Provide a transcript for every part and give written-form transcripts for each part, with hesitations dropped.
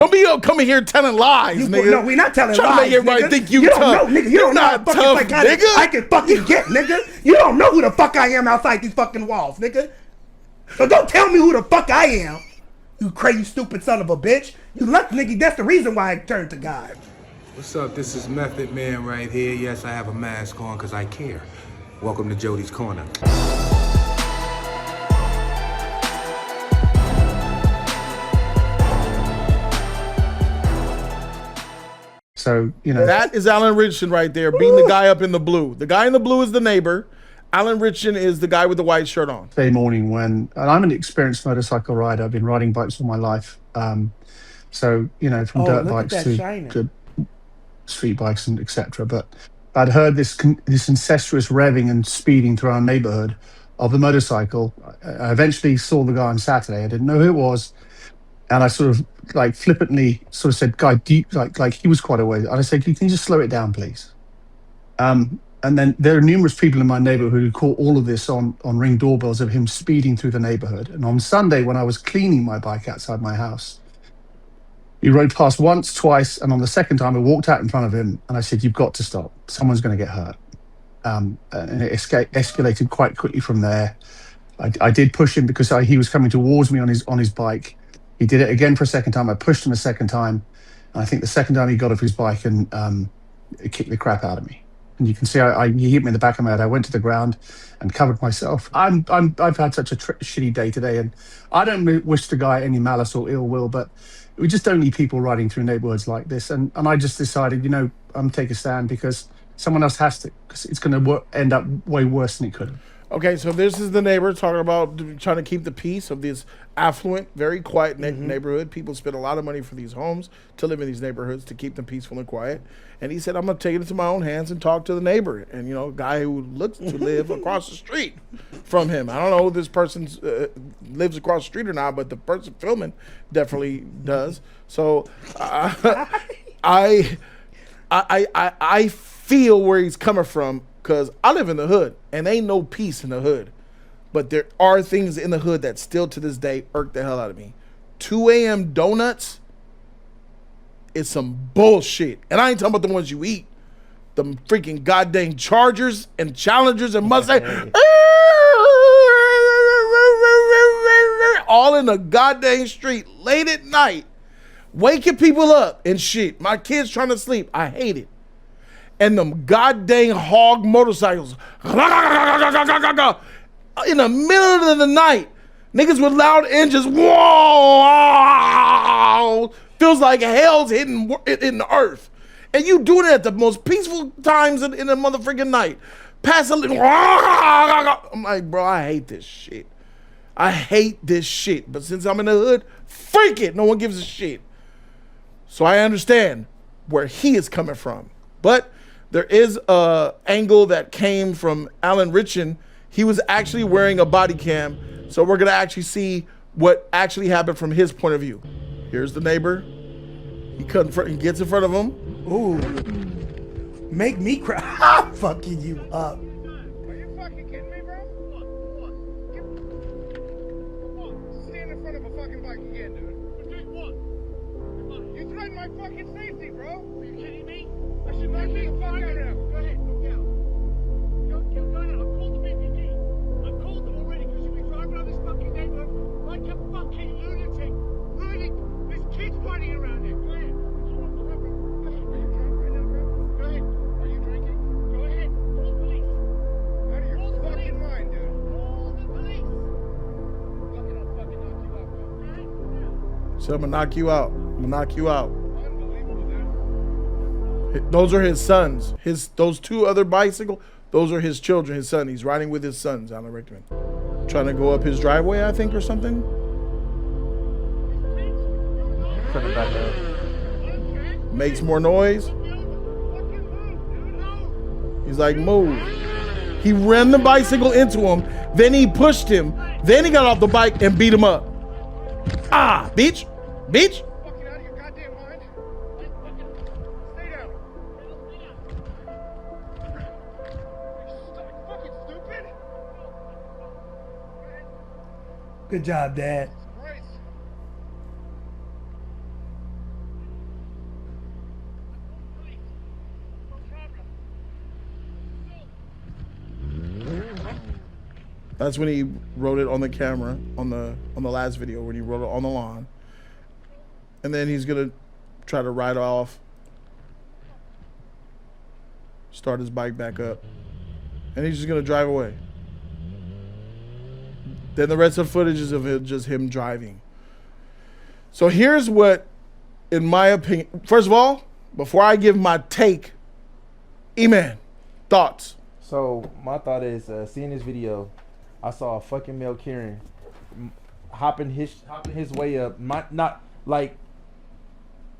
Don't be coming here telling lies, nigga. No, we not telling Trying lies, to make everybody nigga. think you don't tough. know, nigga. You don't know how fucking tough, psychotic nigga. I can fucking get, nigga. You don't know who the fuck I am outside these fucking walls, nigga. So don't tell me who the fuck I am. You crazy, stupid son of a bitch. You lucky, nigga. That's the reason why I turned to God. What's up? This is Method Man right here. Yes, I have a mask on because I care. Welcome to Jody's Corner. So, you know. That is Alan Ritchson right there, beating the guy up in the blue. The guy in the blue is the neighbor. Alan Ritchson is the guy with the white shirt on. Day morning and I'm an experienced motorcycle rider. I've been riding bikes all my life. So, you know, from dirt bikes to street bikes and etc. But I'd heard this incestuous revving and speeding through our neighborhood of the motorcycle. I eventually saw the guy on Saturday. I didn't know who it was. And I sort of like flippantly sort of said, "Guy, like he was quite away." And I said, "Can you just slow it down, please?" And then there are numerous people in my neighborhood who caught all of this on Ring doorbells of him speeding through the neighborhood. And on Sunday, when I was cleaning my bike outside my house, he rode past once, twice, and on the second time, I walked out in front of him and I said, "You've got to stop. Someone's going to get hurt." And it escalated quite quickly from there. I did push him because he was coming towards me on his bike. He did it again for a second time. I pushed him a second time. And I think the second time he got off his bike and it kicked the crap out of me. And you can see he hit me in the back of my head. I went to the ground and covered myself. I've had such a shitty day today. And I don't wish the guy any malice or ill will, but we just don't need people riding through neighborhoods like this. And I just decided, you know, I'm take a stand because someone else has to, because it's going to end up way worse than it could have. Okay, so this is the neighbor talking about trying to keep the peace of this affluent, very quiet neighborhood. People spend a lot of money for these homes to live in these neighborhoods to keep them peaceful and quiet. And he said, "I'm going to take it into my own hands and talk to the neighbor." And, you know, a guy who looks to live across the street from him. I don't know if this person lives across the street or not, but the person filming definitely does. So I feel where he's coming from. Because I live in the hood, and ain't no peace in the hood. But there are things in the hood that still to this day irk the hell out of me. 2 a.m. donuts is some bullshit. And I ain't talking about the ones you eat. The freaking goddamn Chargers and Challengers and Mustangs. All in the goddamn street late at night. Waking people up and shit. My kids trying to sleep. I hate it. And them goddamn hog motorcycles in the middle of the night, niggas with loud engines, whoa, feels like hell's hitting the earth. And you doing it at the most peaceful times in the motherfucking night. Pass a little, I'm like, bro, I hate this shit. I hate this shit. But since I'm in the hood, freak it. No one gives a shit. So I understand where he is coming from. But there is a angle that came from Alan Ritchson. He was actually wearing a body cam. So we're gonna actually see what actually happened from his point of view. Here's the neighbor. He gets in front of him. Ooh. Make me cry. I'm fucking you up. Are you fucking kidding me, bro? Look. Stand in front of a fucking bike again, dude. What? You threatened my fucking safety, bro. Are you kidding me? I should not be the fuck out of him. Go ahead, go down. Go ahead. I've called the BPD. I've called them already because you've been driving around this fucking neighborhood like a fucking lunatic. There's kids running around here. Go ahead. Are you drunk right now, bro? Go ahead. Are you drinking? Go ahead. Call the police. Out of your fucking mind, dude. Call the police. Fucking, I'll fucking knock you out, bro. Right now. So I'm gonna knock you out. Unbelievable, dude. Those are his sons. Those two other bicycles, those are his children, his son. He's riding with his sons, Alan Ritchson. Trying to go up his driveway, I think, or something. Turn it back up. Makes more noise. He's like, move. He ran the bicycle into him, then he pushed him, then he got off the bike and beat him up. Ah, bitch. Fucking out of your goddamn mind. Stay down. Fucking stupid. Good job, Dad. Christ. That's when he wrote it on the camera on the last video when he wrote it on the lawn. And then he's gonna try to ride off, start his bike back up, and he's just gonna drive away. Then the rest of the footage is of it, just him driving. So here's what, in my opinion, first of all, before I give my take, E-Man, thoughts? So my thought is, seeing this video, I saw a fucking male Karen hopping his way up, not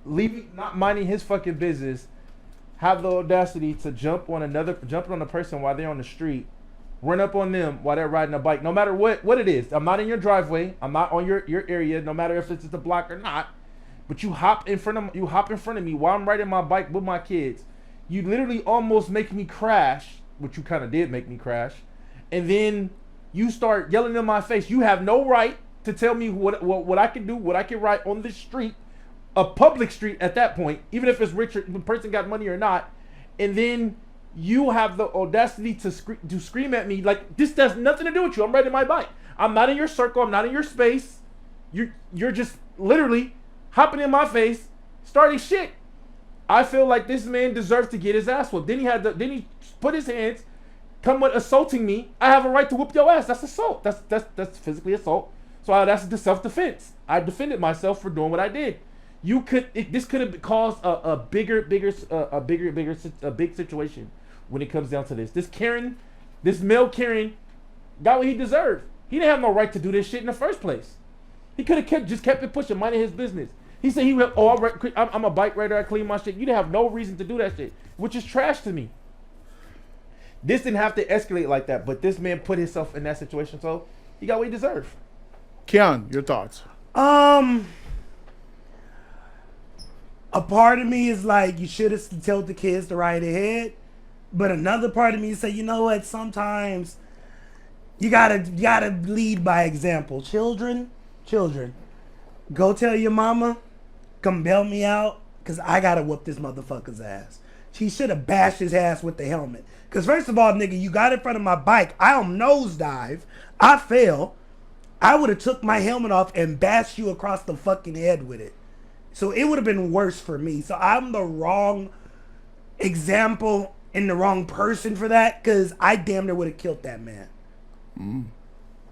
minding his fucking business, have the audacity to jump on a person while they're on the street, run up on them while they're riding a bike. No matter what it is, I'm not in your driveway, I'm not on your area. No matter if it's the block or not, but you hop in front of me while I'm riding my bike with my kids. You literally almost make me crash, which you kind of did make me crash, and then you start yelling in my face. You have no right to tell me what I can do, what I can ride on this street, a public street at that point, even if it's rich or the person got money or not. And then you have the audacity to scream at me like this has nothing to do with you. I'm riding my bike. I'm not in your circle. I'm not in your space. You're just literally hopping in my face, starting shit. I feel like this man deserves to get his ass whooped. Then he put his hands, come with assaulting me. I have a right to whoop your ass. That's assault. That's physically assault. So that's the self-defense. I defended myself for doing what I did. This could have caused a big situation when it comes down to this. This male Karen got what he deserved. He didn't have no right to do this shit in the first place. He could have kept it pushing, minding his business. He said I'm a bike rider, I clean my shit. You didn't have no reason to do that shit, which is trash to me. This didn't have to escalate like that, but this man put himself in that situation, so he got what he deserved. Keon, your thoughts? A part of me is like, you should have told the kids to ride ahead, but another part of me say, you know what? Sometimes you gotta lead by example. Children, go tell your mama, come bail me out, cause I gotta whoop this motherfucker's ass. She should have bashed his ass with the helmet. Cause first of all, nigga, you got in front of my bike. I nosedive. I fell. I would have took my helmet off and bashed you across the fucking head with it. So it would have been worse for me. So I'm the wrong example and the wrong person for that, because I damn near would have killed that man.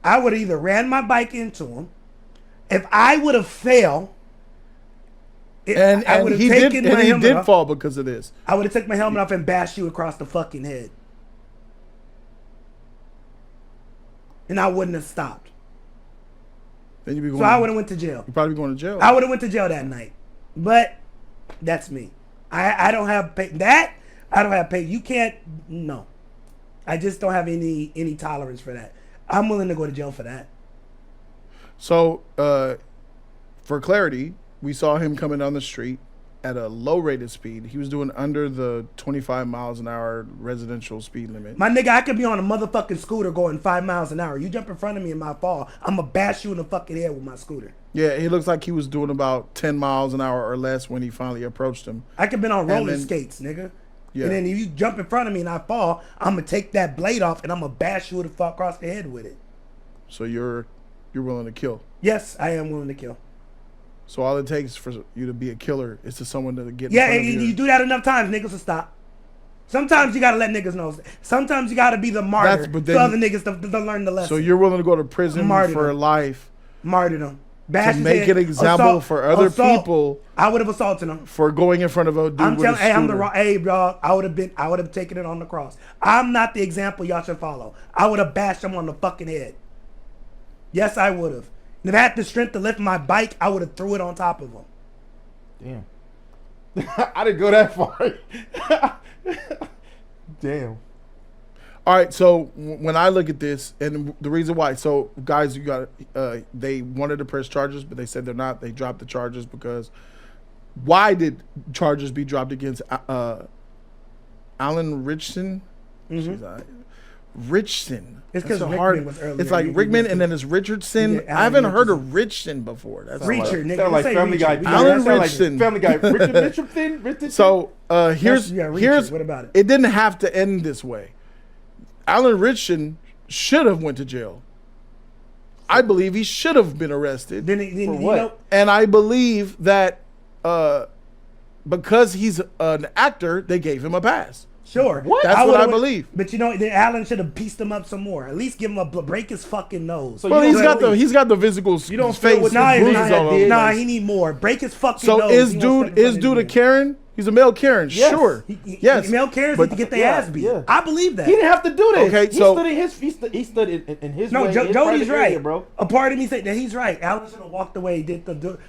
I would have either ran my bike into him. If I would have failed, and he did fall because of this. I would have took my helmet off and bashed you across the fucking head. And I wouldn't have stopped. Then you'd be going, so I would have went to jail. You'd probably be going to jail. I would have went to jail that night. But that's me. I don't have that. I don't have You can't. No. I just don't have any tolerance for that. I'm willing to go to jail for that. So, for clarity, we saw him coming down the street at a low rated speed. He was doing under the 25 miles an hour residential speed limit. My nigga, I could be on a motherfucking scooter going 5 miles an hour. You jump in front of me in my fall, I'm gonna bash you in the fucking head with my scooter. Yeah, he looks like he was doing about 10 miles an hour or less when he finally approached him. I could been on roller skates, nigga. Yeah. And then if you jump in front of me and I fall, I'm gonna take that blade off and I'm gonna bash you across the head with it. So you're willing to kill? Yes, I am willing to kill. So all it takes for you to be a killer is to someone to get. Yeah, and you do that enough times, niggas will stop. Sometimes you gotta let niggas know. Sometimes you gotta be the martyr for other niggas to learn the lesson. So you're willing to go to prison for life, martyrdom, to make an example for other people. I would have assaulted them for going in front of a dude with a scooter. I'm the wrong. Hey, bro, I would have taken it on the cross. I'm not the example y'all should follow. I would have bashed him on the fucking head. Yes, I would have. And if I had the strength to lift my bike, I would have threw it on top of him. Damn. I didn't go that far. Damn. All right, so when I look at this, and the reason why, so guys, you got, they wanted to press charges, but they said they're not. They dropped the charges because, why did charges be dropped against Alan Ritchson? Ritchson. It's because Rickman was earlier. It's like Rickman and then it's Richardson. Yeah, I haven't heard of Ritchson before. That's Reacher, nigga. Sound like Family Guy. Alan Ritchson. Family Guy. Richardson. So here's what about it? It didn't have to end this way. Alan Ritchson should have went to jail. I believe he should have been arrested. Then what? And I believe that because he's an actor, they gave him a pass. Sure. What? That's what I believe. But then Alan should have pieced him up some more. At least give him break his fucking nose. So well, he's got the physical you don't face. Nah, he need more. Break his fucking nose. So is dude a Karen? He's a male Karen, yes. Sure. Yes. Male Karens need to get their ass beat. Yeah. I believe that. He didn't have to do this. Okay, he stood in his no, way. Jody's right, area, bro. A part of me said that he's right. Alan should have walked away,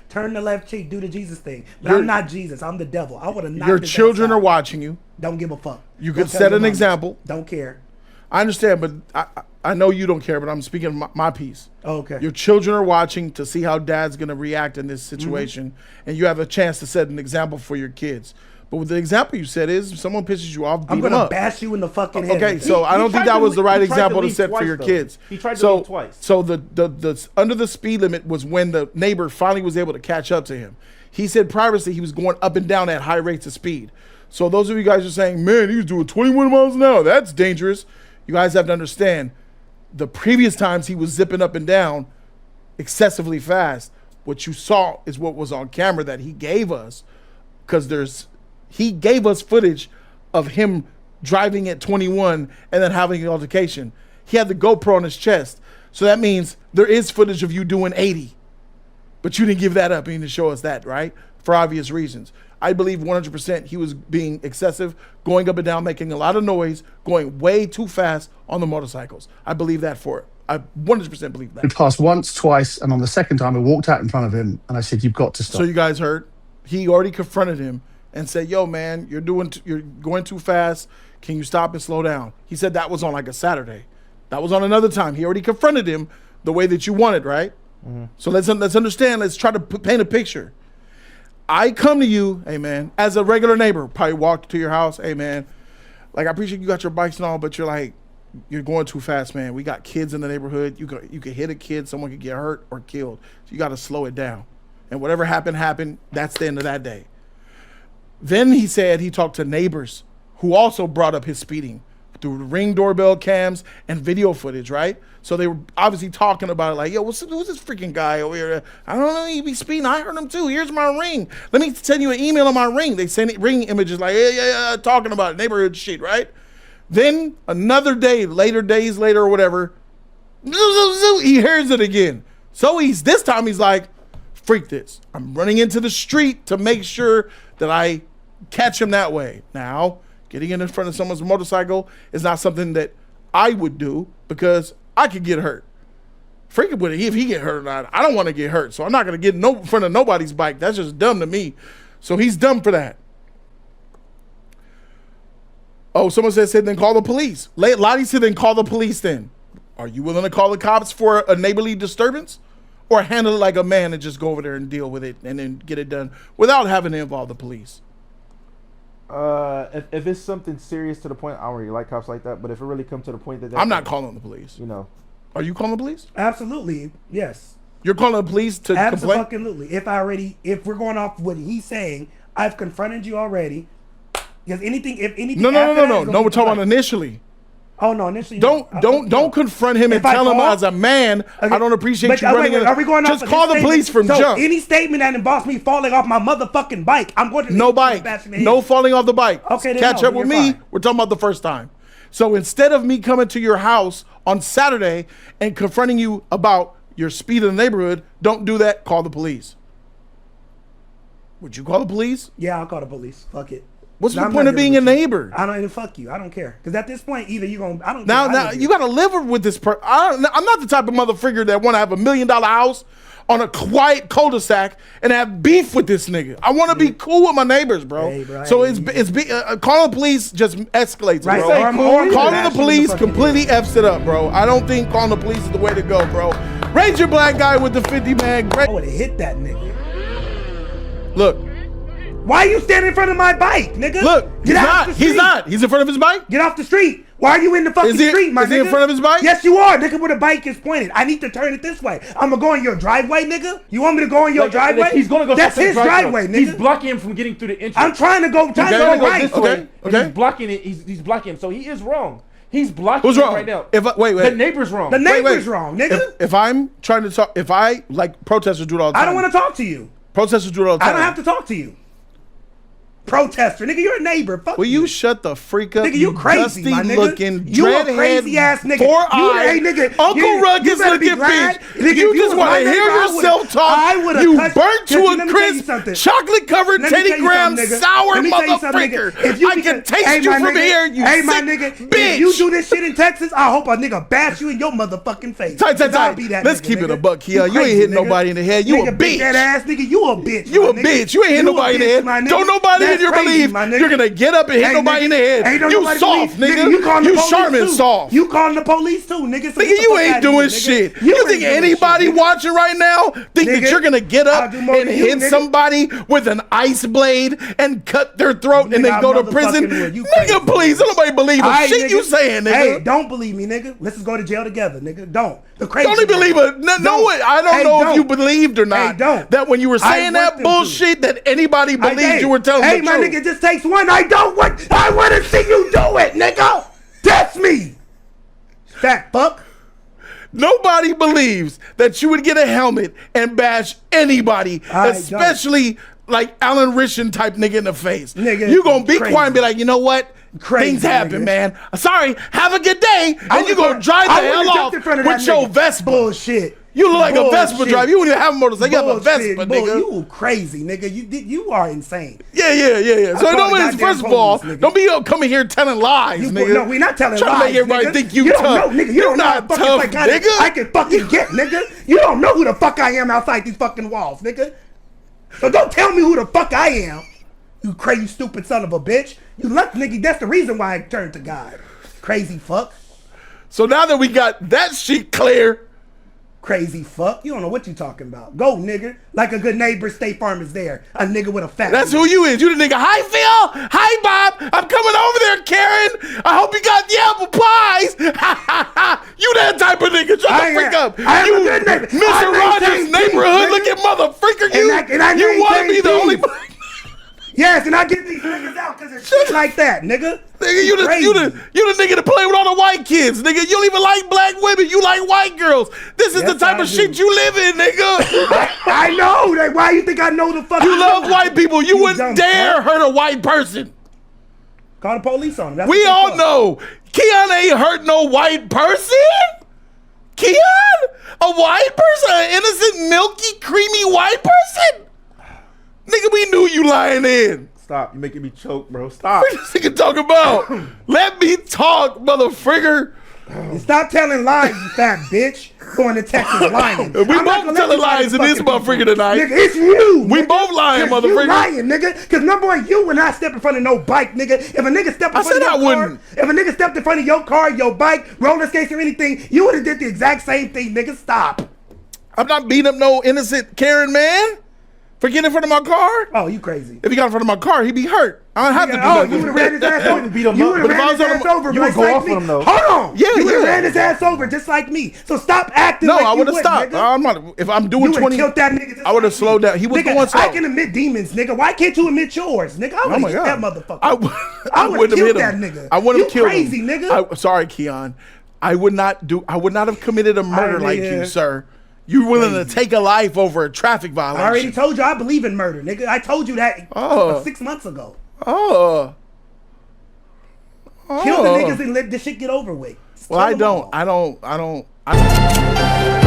turn the left cheek, do the Jesus thing. But I'm not Jesus. I'm the devil. I would have knocked your his children ass out. are watching you. Don't give a fuck. You could set an example. Don't care. I understand, but I know you don't care, but I'm speaking of my piece. Oh, okay. Your children are watching to see how dad's going to react in this situation, and you have a chance to set an example for your kids. But with the example you said is, if someone pisses you off, beat I'm them gonna up. bash you in the fucking head. Okay, so I don't think that was the right example to set for your kids. He tried to leave twice. So the under the speed limit was when the neighbor finally was able to catch up to him. He said previously he was going up and down at high rates of speed. So those of you guys are saying, man, he was doing 21 miles an hour. That's dangerous. You guys have to understand, the previous times he was zipping up and down excessively fast. What you saw is what was on camera that he gave us, because he gave us footage of him driving at 21 and then having an altercation. He had the GoPro on his chest. So that means there is footage of you doing 80. But you didn't give that up. You didn't show us that, right? For obvious reasons. I believe 100% he was being excessive, going up and down, making a lot of noise, going way too fast on the motorcycles. I believe that for it. I 100% believe that. We passed once, twice, and on the second time, I walked out in front of him and I said, "You've got to stop." So you guys heard? He already confronted him and said, "Yo, man, you're going too fast. Can you stop and slow down?" He said that was on like a Saturday. That was on another time. He already confronted him the way that you wanted, right? Mm-hmm. So let's understand. Let's try to paint a picture. I come to you, hey man, as a regular neighbor, probably walk to your house, hey man, like I appreciate you got your bikes and all, but you're going too fast, man. We got kids in the neighborhood. You could hit a kid, someone could get hurt or killed. So you got to slow it down. And whatever happened. That's the end of that day. Then he said he talked to neighbors who also brought up his speeding through Ring doorbell cams and video footage, right? So they were obviously talking about it like, yo, who's this freaking guy over here? I don't know, he be speeding. I heard him too. Here's my Ring. Let me send you an email on my Ring. They send Ring images like, yeah, talking about it, neighborhood shit, right? Then another day, days later or whatever, he hears it again. So this time he's like, freak this. I'm running into the street to make sure that I catch him that way. Now, getting in front of someone's motorcycle is not something that I would do because I could get hurt. Freaking with it, if he get hurt or not, I don't want to get hurt. So I'm not going to get in front of nobody's bike. That's just dumb to me. So he's dumb for that. Oh, someone said then call the police. Lottie said then call the police then. Are you willing to call the cops for a neighborly disturbance? Or handle it like a man and just go over there and deal with it and then get it done without having to involve the police? If it's something serious to the point, I don't really like cops like that. But if it really comes to the point that I'm not calling the police. You know, are you calling the police? Absolutely, yes. You're calling the police to complain? Absolutely. If we're going off what he's saying, I've confronted you already. Because anything. No. We're talking about initially. Oh no! Initially, don't confront him and tell him as a man. Okay. I don't appreciate you running. Are we going just call the police from jump. Any statement that involves me falling off my motherfucking bike, I'm going to no bike, no falling off the bike. Okay, catch up with me. Fine. We're talking about the first time. So instead of me coming to your house on Saturday and confronting you about your speed in the neighborhood, don't do that. Call the police. Would you call the police? Yeah, I'll call the police. Fuck it. What's the point of being a neighbor? I don't even fuck you. I don't care. Because at this point, either you're going to... I don't Now, you got to live with this person. I'm not the type of motherfucker that want to have $1 million house on a quiet cul-de-sac and have beef with this nigga. I want to be cool with my neighbors, bro. Hey, bro, so calling the police just escalates, right, bro. Calling the police completely F's it up, bro. I don't think calling the police is the way to go, bro. Ranger Black guy with the 50 mag. I would have hit that nigga. Look. Why are you standing in front of my bike, nigga? Look, he's not. He's in front of his bike? Get off the street. Why are you in the fucking street, my nigga? Is he in front of his bike? Yes, you are, nigga, where the bike is pointed. I need to turn it this way. I'm gonna go in your driveway, nigga? You want me to go in your driveway? He's gonna go. That's his driveway, nigga. He's blocking him from getting through the entrance. I'm trying to go right. Okay. He's blocking it. He's blocking him. So he is wrong. He's blocking Who's you wrong right now. Wait. The neighbor's wrong. The neighbor's wrong, nigga. If I'm trying to talk, if I like protesters do it all the time. I don't want to talk to you. Protesters do it all the time. I don't have to talk to you. Protester, nigga, you're a neighbor. Fuck Will you shut the freak up? Nigga, you crazy, dusty my nigga. looking, You a dreadhead, crazy ass nigga. four-eyed, Hey, nigga, Uncle Ruckus better be looking glad. bitch. Nigga, if You just was want my to hear neighbor, yourself I talk. would've You touched- burnt to Let a me tell you crisp, something. chocolate covered Let me Teddy tell you Graham something, nigga. sour Let me tell you something, motherfucker. nigga. If you I can taste hey, you my from nigga, here, you hey, my sick nigga, bitch. if you do this shit in Texas, I hope a nigga bash you in your motherfucking face. Tight. I'll be that Let's nigga, keep it nigga. a buck, Kia. You crazy, ain't hitting nigga. nobody in the head. You a Nigga, big bitch. that ass nigga, you a bitch. You my a nigga. bitch. You ain't hitting You a nobody in the bitch, head. my nigga. Don't nobody in That's your crazy, believe my nigga. you're gonna get up and hit Hey, nobody nigga. in the head. Ain't don't You nobody soft, believe- nigga. You calling the You police Charmin too. soft. You calling the police too, nigga. So Nigga, get the you fuck ain't outta here, doing nigga. shit. You You think ain't doing anybody shit, nigga. watching right now think that Nigga, you're gonna get I'll up do more and than you, hit nigga. somebody with an ice blade and cut their throat and Nigga, then I go to motherfucking prison? would. You crazy, Nigga, please, nigga. don't nobody believe a Aight, shit nigga. you saying, nigga. Hey, don't believe me, nigga. Let's just go to jail together, nigga. Don't. The crazy. Don't even believe it. No, I don't Hey, know if don't. you believed or not. Hey, don't. That when you were I saying want that them bullshit, that anybody believed you were telling hey, the my truth. nigga, it just takes one. I want to see you do it, nigga. That's me. Fat fuck. Nobody believes that you would get a helmet and bash anybody, I especially like Alan Ritchson type nigga in the face. Nigga, you gonna be crazy. quiet and be like, you know what? Crazy, Things happen, nigga. man. Sorry, have a good day. And you gonna drive the I would've hell jumped off in front of with that your nigga. Vespa. Bullshit. You look like a Vespa Bullshit. driver. You don't even have a motorcycle. You have a Bullshit, Vespa, bull. nigga. You crazy, nigga. You are insane. Yeah. So call don't the be, goddamn first of all, police, nigga. don't be coming here telling lies, You, nigga. no, we not telling Trying lies, to make everybody nigga. think you don't tough. know, nigga. You don't know how not fucking tough, psychotic nigga. I can fucking get, nigga. You don't know who the fuck I am outside these fucking walls, nigga. So don't tell me who the fuck I am. You crazy, stupid son of a bitch. You luck, nigga. That's the reason why I turned to God. Crazy fuck. So now that we got that shit clear, Crazy fuck. You don't know what you talking about. Go, nigga. Like a good neighbor, State Farm is there. A nigga with a fat. that's who you is. You the nigga. Hi, Phil. Hi, Bob. I'm coming over there, Karen. I hope you got the apple pies. You that type of nigga. Shut the freak up. I am You a good neighbor. Mr. I Rogers maintain neighborhood peace, looking motherfucker. And I You want to maintain be the only. peace. Yes, and I get these niggas out because it's shit like that, nigga. Nigga, you the nigga to play with all the white kids, nigga. You don't even like black women. You like white girls. This is Yes, the type I of do. shit you live in, nigga. I know that. Why you think I know the fuck? You love white people. You You wouldn't dumb dare fuck. hurt a white person. Call the police on him. That's We what they all call. know Keon ain't hurt no white person. Keon? A white person? An innocent, milky, creamy white person? Nigga, we knew you lying in. Stop. You're making me choke, bro. Stop. What this nigga talking about? Let me talk, motherfricker. And stop telling lies, you fat bitch. Going to Texas lying. We I'm not both gonna let telling you lie lies to in this fucking motherfucker people. tonight. Nigga, it's you. We nigga. both lying, 'Cause motherfucker. You lying, nigga. Because number one, you would not step in front of no bike, nigga. If a nigga stepped in I front said of I your car, wouldn't. if a nigga stepped in front of your car, your bike, roller skates or anything, you would have did the exact same thing, nigga. Stop. I'm not beating up no innocent Karen man for getting in front of my car. Oh, you crazy. If he got in front of my car, he'd be hurt. I don't have to do Oh, nothing. you would have ran his ass over. beat him You up. would But have if I ran was his on ass him- over you would just go like off me. on him, though. Hold on. Yeah, You would have yeah. ran his ass over just like me. So stop acting No, like I you would have would, stopped. nigga. I'm not. If I'm doing You would have 20, killed that nigga. Just I would have like slowed me. down. He was Nigga, going slow. I can admit demons, nigga. Why can't you admit yours, nigga? I Oh would my have hit God. that motherfucker. I would've wouldn't have hit killed him. that nigga. I wouldn't have You killed crazy, him. nigga. Sorry, Keon. I would not have committed a murder Alright, like nigga. you, sir. You willing to take a life over a traffic I violation? already told you I believe in murder, nigga. I told you that 6 months ago. Oh. Kill the niggas and let this shit get over with. Just Well, kill I them don't. all. I don't.